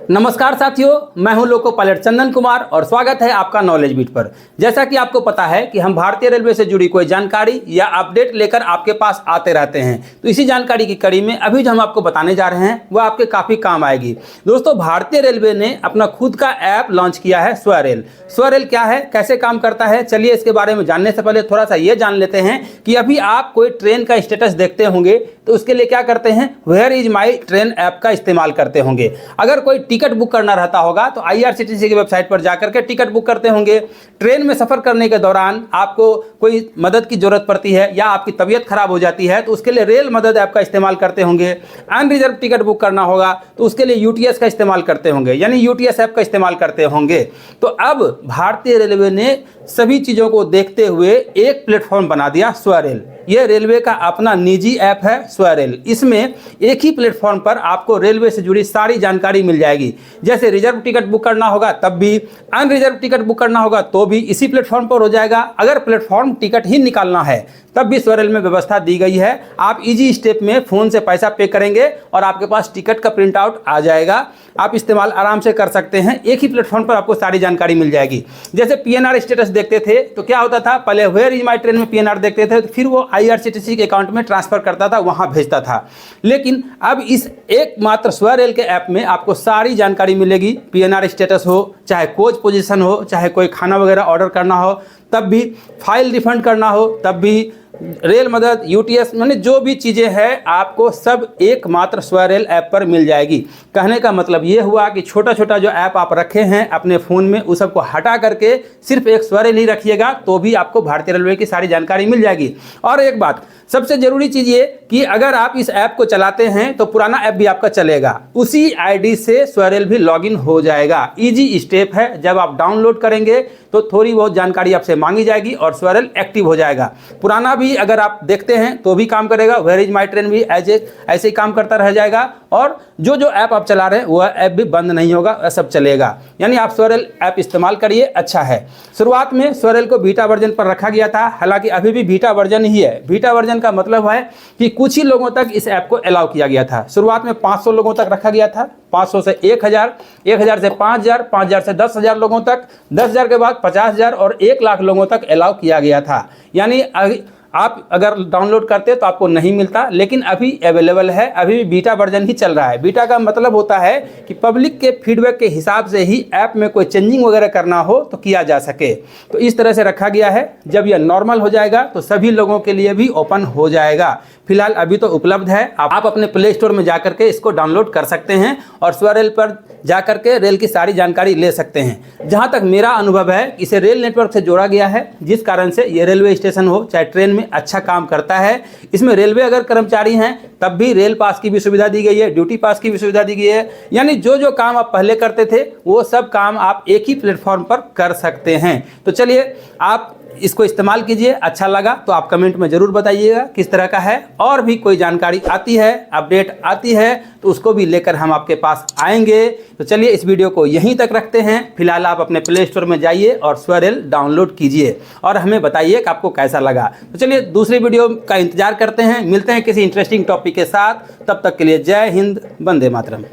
नमस्कार साथियों, मैं हूं लोको पायलट चंदन कुमार और स्वागत है आपका नॉलेज बीट पर। जैसा कि आपको पता है कि हम भारतीय रेलवे से जुड़ी कोई जानकारी या अपडेट लेकर आपके पास आते रहते हैं, तो इसी जानकारी की कड़ी में अभी जो हम आपको बताने जा रहे हैं वह आपके काफ़ी काम आएगी। दोस्तों, भारतीय रेलवे ने अपना खुद का ऐप लॉन्च किया है स्वरेल। स्वरेल क्या है, कैसे काम करता है, चलिए इसके बारे में जानने से पहले थोड़ा सा ये जान लेते हैं कि अभी आप कोई ट्रेन का स्टेटस देखते होंगे तो उसके लिए क्या करते हैं, where is my train app का इस्तेमाल करते होंगे। अगर कोई टिकट बुक करना रहता होगा तो IRCTC की वेबसाइट पर जाकर के टिकट बुक करते होंगे। ट्रेन में सफर करने के दौरान आपको कोई मदद की जरूरत पड़ती है या आपकी तबीयत खराब हो जाती है तो उसके लिए रेल मदद ऐप का इस्तेमाल करते होंगे। अनरिजर्व टिकट बुक करना होगा तो उसके लिए UTS का इस्तेमाल करते होंगे, यानी UTS ऐप का इस्तेमाल करते होंगे। तो अब भारतीय रेलवे ने सभी चीज़ों को देखते हुए एक प्लेटफॉर्म बना दिया स्वरेल। यह रेलवे का अपना निजी ऐप है स्वरेल। इसमें एक ही प्लेटफॉर्म पर आपको रेलवे से जुड़ी सारी जानकारी मिल जाएगी। जैसे रिजर्व टिकट बुक करना होगा तब भी, अनरिजर्व टिकट बुक करना होगा तो भी इसी प्लेटफॉर्म पर हो जाएगा। अगर प्लेटफॉर्म टिकट ही निकालना है तब भी स्वरेल में व्यवस्था दी गई है। आप इजी स्टेप में फ़ोन से पैसा पे करेंगे और आपके पास टिकट का प्रिंट आउट आ जाएगा। आप इस्तेमाल आराम से कर सकते हैं। एक ही प्लेटफॉर्म पर आपको सारी जानकारी मिल जाएगी। जैसे PNR स्टेटस देखते थे तो क्या होता था, पहले वेयर इज माई ट्रेन में PNR देखते थे तो फिर वो IRCTC के अकाउंट में ट्रांसफर करता था, वहाँ भेजता था। लेकिन अब इस एकमात्र स्वरेल के ऐप में आपको सारी जानकारी मिलेगी। PNR स्टेटस हो, चाहे कोच पोजीशन हो, चाहे कोई खाना वगैरह ऑर्डर करना हो तब भी, फाइल रिफंड करना हो तब भी, रेल मदद, UTS, मैंने जो भी चीज़ें हैं आपको सब एकमात्र स्वरेल ऐप पर मिल जाएगी। कहने का मतलब ये हुआ कि छोटा छोटा जो ऐप आप रखे हैं अपने फ़ोन में उस सबको हटा करके सिर्फ एक स्वरेल ही रखिएगा तो भी आपको भारतीय रेलवे की सारी जानकारी मिल जाएगी। और एक बात सबसे ज़रूरी चीज़ ये कि अगर आप इस ऐप को चलाते हैं तो पुराना ऐप भी आपका चलेगा, उसी ID से स्वरेल भी लॉगिन हो जाएगा। ईजी स्टेप है। जब आप डाउनलोड करेंगे तो थोड़ी बहुत जानकारी आपसे मांगी जाएगी और स्वरेल एक्टिव हो जाएगा। पुराना भी अगर आप देखते हैं तो भी काम करेगा, वेयर इज माई ट्रेन भी ऐसे ही काम करता रह जाएगा और जो जो ऐप आप चला रहे हैं वह ऐप भी बंद नहीं होगा, सब चलेगा। यानी आप स्वरेल ऐप इस्तेमाल करिए, अच्छा है। शुरुआत में स्वरेल को बीटा वर्जन पर रखा गया था, हालांकि अभी भी बीटा वर्जन ही है। बीटा वर्जन का मतलब है कि कुछ ही लोगों तक इस ऐप को अलाउ किया गया था। शुरुआत में 500 लोगों तक रखा गया था, 500 से 1000, 1000 से 5000, 5000 से 10,000 लोगों तक, 10,000 के बाद 50,000 और 1 लाख लोगों तक अलाउ किया गया था। यानी आप अगर डाउनलोड करते तो आपको नहीं मिलता, लेकिन अभी अवेलेबल है। अभी भी बीटा वर्जन ही चल रहा है। बीटा का मतलब होता है कि पब्लिक के फीडबैक के हिसाब से ही ऐप में कोई चेंजिंग वगैरह करना हो तो किया जा सके, तो इस तरह से रखा गया है। जब यह नॉर्मल हो जाएगा तो सभी लोगों के लिए भी ओपन हो जाएगा। फिलहाल अभी तो उपलब्ध है। आप अपने प्ले स्टोर में जाकर के इसको डाउनलोड कर सकते हैं और स्वरेल पर जाकर के रेल की सारी जानकारी ले सकते हैं। जहाँ तक मेरा अनुभव है, इसे रेल नेटवर्क से जोड़ा गया है, जिस कारण से ये रेलवे स्टेशन हो चाहे ट्रेन में अच्छा काम करता है। इसमें रेलवे अगर कर्मचारी हैं तब भी रेल पास की भी सुविधा दी गई है, ड्यूटी पास की भी सुविधा दी गई है। यानी जो जो काम आप पहले करते थे वो सब काम आप एक ही प्लेटफॉर्म पर कर सकते हैं। तो चलिए आप इसको इस्तेमाल कीजिए। अच्छा लगा तो आप कमेंट में ज़रूर बताइएगा किस तरह का है। और भी कोई जानकारी आती है, अपडेट आती है तो उसको भी लेकर हम आपके पास आएंगे। तो चलिए इस वीडियो को यहीं तक रखते हैं। फिलहाल आप अपने प्ले स्टोर में जाइए और स्वरेल डाउनलोड कीजिए और हमें बताइए कि आपको कैसा लगा। तो चलिए दूसरी वीडियो का इंतजार करते हैं। मिलते हैं किसी इंटरेस्टिंग टॉपिक के साथ। तब तक के लिए जय हिंद, वंदे मातरम।